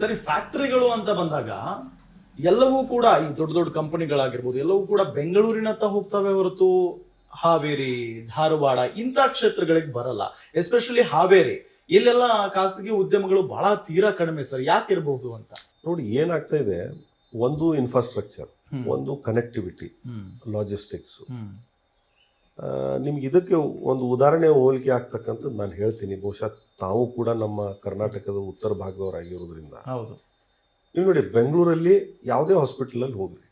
ಸರಿ, ಫ್ಯಾಕ್ಟರಿಗಳು ಅಂತ ಬಂದಾಗ ಎಲ್ಲವೂ ಕೂಡ ಈ ದೊಡ್ಡ ದೊಡ್ಡ ಕಂಪನಿಗಳಾಗಿರ್ಬೋದು ಎಲ್ಲವೂ ಕೂಡ ಬೆಂಗಳೂರಿನತ್ತ ಹೋಗ್ತವೆ ಹೊರತು ಹಾವೇರಿ, ಧಾರವಾಡ ಇಂಥ ಕ್ಷೇತ್ರಗಳಿಗೆ ಬರಲ್ಲ. ಎಸ್ಪೆಷಲಿ ಹಾವೇರಿ ಇಲ್ಲೆಲ್ಲ ಖಾಸಗಿ ಉದ್ಯಮಗಳು ಬಹಳ ತೀರಾ ಕಡಿಮೆ ಸರ್. ಯಾಕಿರ್ಬೋದು ಅಂತ ನೋಡಿ ಏನಾಗ್ತಾ ಇದೆ, ಒಂದು ಇನ್ಫ್ರಾಸ್ಟ್ರಕ್ಚರ್, ಒಂದು ಕನೆಕ್ಟಿವಿಟಿ, ಲಾಜಿಸ್ಟಿಕ್ಸ್. ನಿಮ್ಗೆ ಇದಕ್ಕೆ ಒಂದು ಉದಾಹರಣೆ ಹೋಲಿಕೆ ಆಗ್ತಕ್ಕಂಥದ್ದು ನಾನು ಹೇಳ್ತೀನಿ. ಬಹುಶಃ ತಾವು ಕೂಡ ನಮ್ಮ ಕರ್ನಾಟಕದ ಉತ್ತರ ಭಾಗದವರಾಗಿರೋದ್ರಿಂದ ಹೌದು. ನೀವು ನೋಡಿ, ಬೆಂಗಳೂರಲ್ಲಿ ಯಾವುದೇ ಹಾಸ್ಪಿಟಲ್ ಅಲ್ಲಿ ಹೋಗ್ರಿ,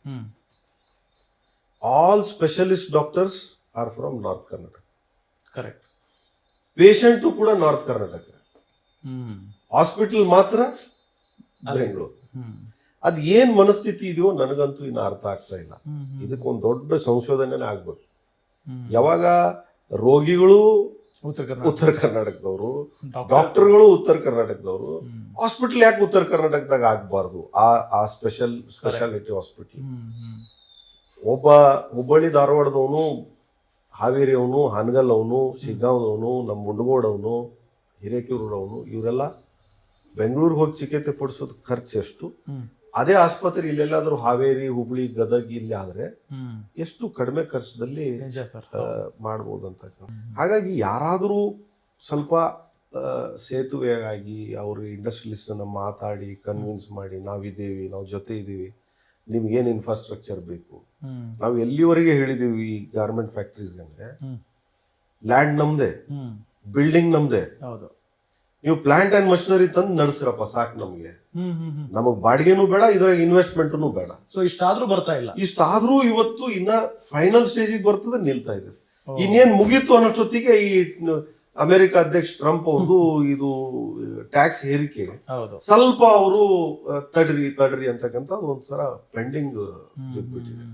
all specialist doctors are from north Karnataka. Correct. Patient ಕೂಡ ನಾರ್ತ್ ಕರ್ನಾಟಕ, ಹಾಸ್ಪಿಟಲ್ ಮಾತ್ರ ಬೆಂಗಳೂರು. ಅದ್ ಏನ್ ಮನಸ್ಥಿತಿ ಇದೆಯೋ ನನಗಂತೂ ಇನ್ನು ಅರ್ಥ ಆಗ್ತಾ ಇಲ್ಲ. ಇದಕ್ಕೊಂದು ದೊಡ್ಡ ಸಂಶೋಧನೆ ಆಗ್ಬೇಕು. ಯಾವಾಗ ರೋಗಿಗಳು ಉತ್ತರ ಕರ್ನಾಟಕದವರು, ಡಾಕ್ಟರ್ಗಳು ಉತ್ತರ ಕರ್ನಾಟಕದವರು, ಹಾಸ್ಪಿಟಲ್ ಯಾಕೆ ಉತ್ತರ ಕರ್ನಾಟಕದಾಗ ಆಗ್ಬಾರ್ದು? ಆ ಸ್ಪೆಷಾಲಿಟಿ ಹಾಸ್ಪಿಟಲ್. ಒಬ್ಬ ಹುಬ್ಬಳ್ಳಿ ಧಾರವಾಡದವನು, ಹಾವೇರಿಯವನು, ಹಾನಗಲ್ ಅವನು, ಶಿಗ್ಗಾಂವದವನು, ನಮ್ಮ ಮುಂಡಗೋಡವನು, ಹಿರೇಕೆರೂರವನು, ಇವರೆಲ್ಲ ಬೆಂಗಳೂರಿಗೆ ಹೋಗಿ ಚಿಕಿತ್ಸೆ ಪಡಿಸೋದು ಖರ್ಚು ಎಷ್ಟು? ಅದೇ ಆಸ್ಪತ್ರೆ ಇಲ್ಲೆಲ್ಲಾದ್ರೂ ಹಾವೇರಿ, ಹುಬ್ಳಿ, ಗದಗ ಇಲ್ಲಿ ಆದ್ರೆ ಎಷ್ಟು ಕಡಿಮೆ ಖರ್ಚದಲ್ಲಿ ಮಾಡ್ಬೋದು ಅಂತ. ಹಾಗಾಗಿ ಯಾರಾದರೂ ಸ್ವಲ್ಪ ಸೇತುವೆಯಾಗಿ ಅವ್ರ ಇಂಡಸ್ಟ್ರಿಯಲಿಸ್ಟ್ ಮಾತಾಡಿ ಕನ್ವಿನ್ಸ್ ಮಾಡಿ, ನಾವಿದ್ದೀವಿ, ನಾವು ಜೊತೆ ಇದ್ದೀವಿ, ನಿಮ್ಗೇನು ಇನ್ಫ್ರಾಸ್ಟ್ರಕ್ಚರ್ ಬೇಕು. ನಾವು ಎಲ್ಲಿವರೆಗೆ ಹೇಳಿದೀವಿ, ಈ ಗಾರ್ಮೆಂಟ್ ಫ್ಯಾಕ್ಟ್ರೀಸ್ಗೆ ಲ್ಯಾಂಡ್ ನಮ್ದೆ, ಬಿಲ್ಡಿಂಗ್ ನಮ್ದೆ, ನೀವು ಪ್ಲಾಂಟ್ ಅಂಡ್ ಮಷಿನರಿ ತಂದು ನಡೆಸ್ರಪ್ಪ ಸಾಕು, ನಮಗ್ ಬಾಡಿಗೆನೂ ಬೇಡ, ಇದರ ಇನ್ವೆಸ್ಟ್ಮೆಂಟ್ನು ಬೇಡ. ಸೊ ಇಷ್ಟಾದ್ರೂ ಬರ್ತಾ ಇಲ್ಲ. ಇಷ್ಟಾದ್ರೂ ಇವತ್ತು ಇನ್ನ ಫೈನಲ್ ಸ್ಟೇಜಿಗೆ ಬರ್ತದೆ, ನಿಲ್ತಾ ಇದೆ. ಇನ್ನೇನ್ ಮುಗೀತು ಅನ್ನೋಷ್ಟೊತ್ತಿಗೆ ಈ ಅಮೆರಿಕ ಅಧ್ಯಕ್ಷ ಟ್ರಂಪ್ ಅವ್ರದ್ದು ಇದು ಟ್ಯಾಕ್ಸ್ ಏರಿಕೆ ಸ್ವಲ್ಪ ಅವರು ತಡ್ರಿ ಅಂತಕ್ಕಂಥ ಒಂದ್ಸಲ ಪೆಂಡಿಂಗ್ ಬಿಟ್ಬಿಟ್ಟಿದೆ.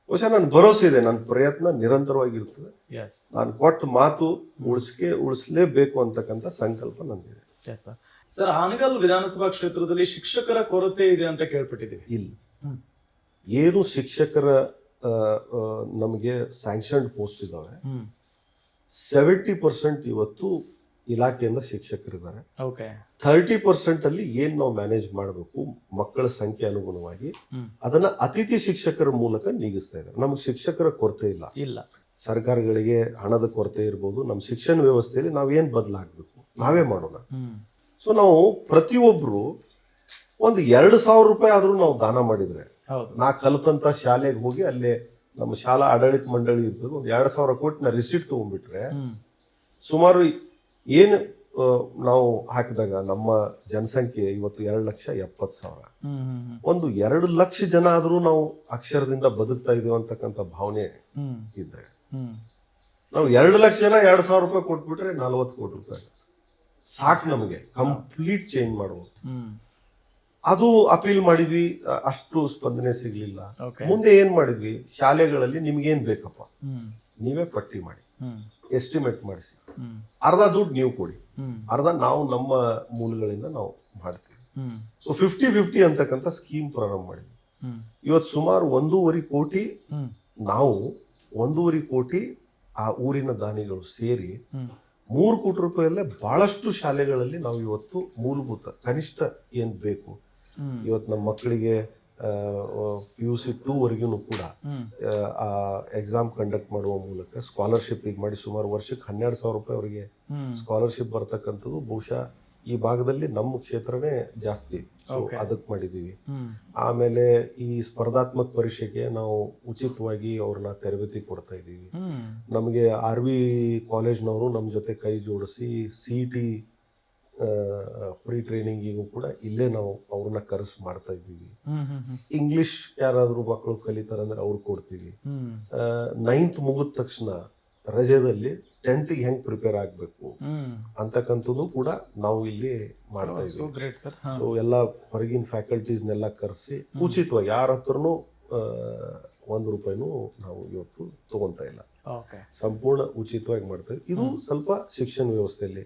ಬಹುಶಃ ನನ್ ಭರೋಸೆ ಇದೆ, ನನ್ನ ಪ್ರಯತ್ನ ನಿರಂತರವಾಗಿರ್ತದೆ. ನಾನು ಕೊಟ್ಟ ಮಾತು ಉಳಿಸಲೇಬೇಕು ಅಂತಕ್ಕಂಥ ಸಂಕಲ್ಪ ನಂದಿದೆ. ಸರ್, ಹಾನಗಲ್ ವಿಧಾನಸಭಾ ಕ್ಷೇತ್ರದಲ್ಲಿ ಶಿಕ್ಷಕರ ಕೊರತೆ ಇದೆ ಅಂತ ಕೇಳ್ಪಟ್ಟಿದ್ದೀವಿ. ಇಲ್ಲ, ಏನು ಶಿಕ್ಷಕರ ನಮಗೆ ಸ್ಯಾಂಕ್ಷನ್ಡ್ ಪೋಸ್ಟ್ ಇದಾವೆ. 70% ಇವತ್ತು ಇಲಾಖೆಯಿಂದ ಶಿಕ್ಷಕರಿದ್ದಾರೆ. 30% ಅಲ್ಲಿ ಏನ್ ನಾವು ಮ್ಯಾನೇಜ್ ಮಾಡಬೇಕು ಮಕ್ಕಳ ಸಂಖ್ಯೆ ಅನುಗುಣವಾಗಿ ಅದನ್ನ ಅತಿಥಿ ಶಿಕ್ಷಕರ ಮೂಲಕ ನೀಗಿಸ್ತಾ ಇದ್ದಾರೆ. ನಮ್ಗೆ ಶಿಕ್ಷಕರ ಕೊರತೆ ಇಲ್ಲ. ಸರ್ಕಾರಗಳಿಗೆ ಹಣದ ಕೊರತೆ ಇರ್ಬೋದು, ನಮ್ಮ ಶಿಕ್ಷಣ ವ್ಯವಸ್ಥೆಯಲ್ಲಿ ನಾವೇನ್ ಬದಲಾಗಬೇಕು ನಾವೇ ಮಾಡೋಣ. ಸೊ ನಾವು ಪ್ರತಿಯೊಬ್ರು ಒಂದು 2,000 ರೂಪಾಯಿ ಆದ್ರೂ ನಾವು ದಾನ ಮಾಡಿದ್ರೆ, ನಾ ಕಲಿತಂತ ಶಾಲೆಗೆ ಹೋಗಿ ಅಲ್ಲೇ ನಮ್ಮ ಶಾಲಾ ಆಡಳಿತ ಮಂಡಳಿ ಇರ್ತದೆ, ಒಂದು 2,000 ಕೊಟ್ಟು ನಾ ರಿಸಿಟ್ ತಗೊಂಡ್ಬಿಟ್ರೆ ಸುಮಾರು ಏನು ನಾವು ಹಾಕಿದಾಗ ನಮ್ಮ ಜನಸಂಖ್ಯೆ ಇವತ್ತು 2,70,000. ಒಂದು 2 ಲಕ್ಷ ಜನ ಆದ್ರೂ ನಾವು ಅಕ್ಷರದಿಂದ ಬದುಕ್ತಾ ಇದೀವಿ ಅಂತಕ್ಕಂಥ ಭಾವನೆ ಇದ್ರೆ, ನಾವು 2 ಲಕ್ಷ ಜನ 2,000 ರೂಪಾಯಿ ಕೊಟ್ಬಿಟ್ರೆ 40 ಕೋಟಿ ರೂಪಾಯಿ ಸಾಕು ನಮಗೆ ಕಂಪ್ಲೀಟ್ ಚೇಂಜ್ ಮಾಡುವುದು. ಅದು ಅಪೀಲ್ ಮಾಡಿದ್ವಿ, ಅಷ್ಟು ಸ್ಪಂದನೆ ಸಿಗ್ಲಿಲ್ಲ. ಮುಂದೆ ಏನ್ ಮಾಡಿದ್ವಿ, ಶಾಲೆಗಳಲ್ಲಿ ನಿಮ್ಗೇನ್ ಬೇಕಪ್ಪ ನೀವೇ ಪಟ್ಟಿ ಮಾಡಿ, ಎಸ್ಟಿಮೇಟ್ ಮಾಡಿಸಿ, ಅರ್ಧ ದುಡ್ಡು ನೀವು ಕೊಡಿ, ಅರ್ಧ ನಾವು ನಮ್ಮ ಮೂಲಗಳಿಂದ ನಾವು ಮಾಡ್ತೀವಿ. ಸೊ 50-50 ಅಂತಕ್ಕಂಥ ಸ್ಕೀಮ್ ಪ್ರಾರಂಭ ಮಾಡಿದ್ವಿ. ಇವತ್ತು ಸುಮಾರು 1.5 ಕೋಟಿ, ನಾವು 1.5 ಕೋಟಿ ಆ ಊರಿನ ದಾನಿಗಳು ಸೇರಿ 3 ಕೋಟಿ ರೂಪಾಯಲ್ಲೇ ಬಹಳಷ್ಟು ಶಾಲೆಗಳಲ್ಲಿ ನಾವು ಇವತ್ತು ಮೂಲಭೂತ ಕನಿಷ್ಠ ಏನ್ ಬೇಕು, ಇವತ್ತು ನಮ್ಮ ಮಕ್ಕಳಿಗೆ PUC 2 ವರೆಗೂ ಕೂಡ ಆ ಎಕ್ಸಾಮ್ ಕಂಡಕ್ಟ್ ಮಾಡುವ ಮೂಲಕ ಸ್ಕಾಲರ್ಶಿಪ್ ಈಗ ಮಾಡಿ ಸುಮಾರು ವರ್ಷಕ್ಕೆ 12,000 ರೂಪಾಯಿ ಅವರಿಗೆ ಸ್ಕಾಲರ್ಶಿಪ್ ಬರ್ತಕ್ಕಂಥದ್ದು ಬಹುಶಃ ಈ ಭಾಗದಲ್ಲಿ ನಮ್ಮ ಕ್ಷೇತ್ರನೇ ಜಾಸ್ತಿ. ಅದಕ್ಕೆ ಮಾಡಿದೀವಿ. ಆಮೇಲೆ ಈ ಸ್ಪರ್ಧಾತ್ಮಕ ಪರೀಕ್ಷೆಗೆ ನಾವು ಉಚಿತವಾಗಿ ಅವ್ರನ್ನ ತರಬೇತಿ ಕೊಡ್ತಾ ಇದ್ದೀವಿ. ನಮಗೆ RV ಕಾಲೇಜ್ನವರು ನಮ್ಮ ಜೊತೆ ಕೈ ಜೋಡಿಸಿ CET ಪ್ರೀ ಟ್ರೈನಿಂಗಿಗೂ ಕೂಡ ಇಲ್ಲೇ ನಾವು ಅವ್ರನ್ನ ಕರೆಸಿ ಮಾಡ್ತಾ ಇದ್ದೀವಿ. ಇಂಗ್ಲಿಷ್ ಯಾರಾದ್ರೂ ಮಕ್ಕಳು ಕಲಿತಾರಂದ್ರೆ ಅವ್ರು ಕೊಡ್ತೀವಿ. 9th ಮುಗಿದ ತಕ್ಷಣ ರಜೆದಲ್ಲಿ 10th ಹೆಂಗ್ ಪ್ರಿಪೇರ್ ಆಗ್ಬೇಕು ಅಂತಕ್ಕಂಥದ್ದು ಕೂಡ ನಾವು ಇಲ್ಲಿ ಮಾಡ್ತಾ ಇದ್ದೀವಿ. ಸೊ ಎಲ್ಲ ಹೊರಗಿನ ಫ್ಯಾಕಲ್ಟೀಸ್ನೆಲ್ಲ ಕರೆಸಿ ಉಚಿತವಾಗಿ ಯಾರ ಹತ್ರನೂ 1 ರೂಪಾಯಿನೂ ನಾವು ಇವತ್ತು ತಗೊಂತಾ ಇಲ್ಲ, ಸಂಪೂರ್ಣ ಉಚಿತವಾಗಿ ಮಾಡ್ತಾ ಇದ್ದೀವಿ. ಇದು ಸ್ವಲ್ಪ ಶಿಕ್ಷಣ ವ್ಯವಸ್ಥೆಯಲ್ಲಿ